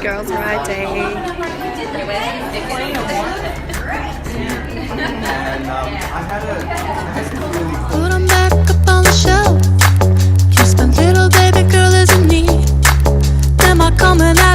Girls riding. Put 'em back up on the shelf. Yes, my little baby girl is in need. Am I coming out?